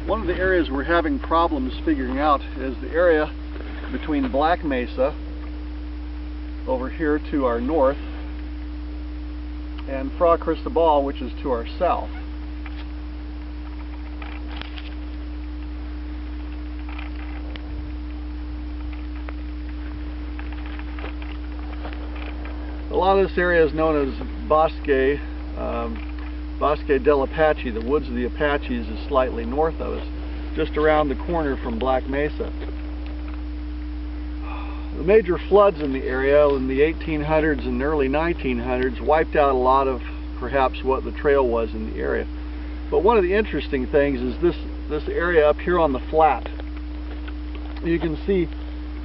One of the areas we're having problems figuring out is the area between Black Mesa over here to our north and Christoval, which is to our south. A lot of this area is known as Bosque del Apache. The woods of the Apaches is slightly north of us, just around the corner from Black Mesa. The major floods in the area in the 1800s and early 1900s wiped out a lot of perhaps what the trail was in the area. But one of the interesting things is this area up here on the flat. You can see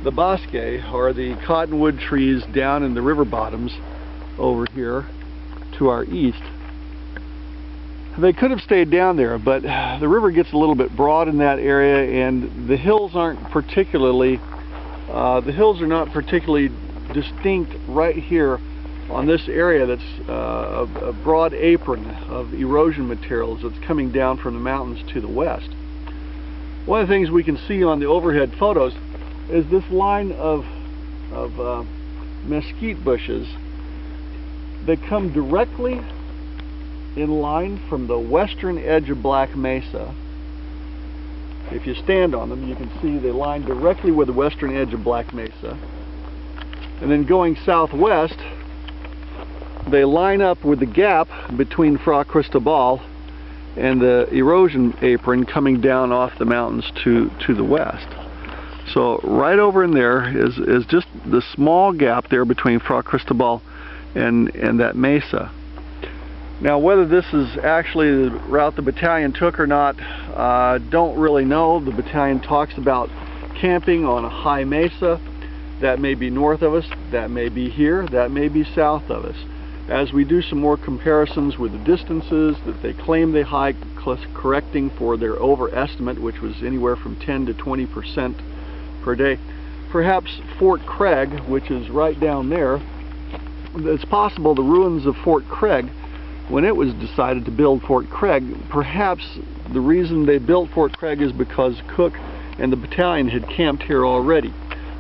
the bosque, or the cottonwood trees, down in the river bottoms over here to our east. They could have stayed down there, but the river gets a little bit broad in that area, and the hills aren't particularly not particularly distinct right here on this area that's a broad apron of erosion materials that's coming down from the mountains to the west. One of the things we can see on the overhead photos is this line of mesquite bushes that come directly in line from the western edge of Black Mesa. If you stand on them, you can see they line directly with the western edge of Black Mesa. And then going southwest, they line up with the gap between Christoval and the erosion apron coming down off the mountains to the west. So right over in there is just the small gap there between Christoval and that mesa. Now, whether this is actually the route the battalion took or not, don't really know. The battalion talks about camping on a high mesa. That may be north of us, that may be here, that may be south of us. As we do some more comparisons with the distances that they claim they hike, correcting for their overestimate, which was anywhere from 10 to 20% per day, perhaps Fort Craig, which is right down there, it's possible the ruins of Fort Craig, when it was decided to build Fort Craig, perhaps the reason they built Fort Craig is because Cook and the battalion had camped here already.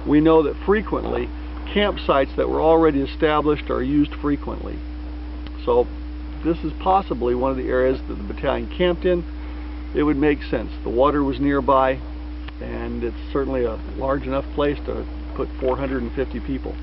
We know that frequently campsites that were already established are used frequently. So this is possibly one of the areas that the battalion camped in. It would make sense. The water was nearby, and it's certainly a large enough place to put 450 people.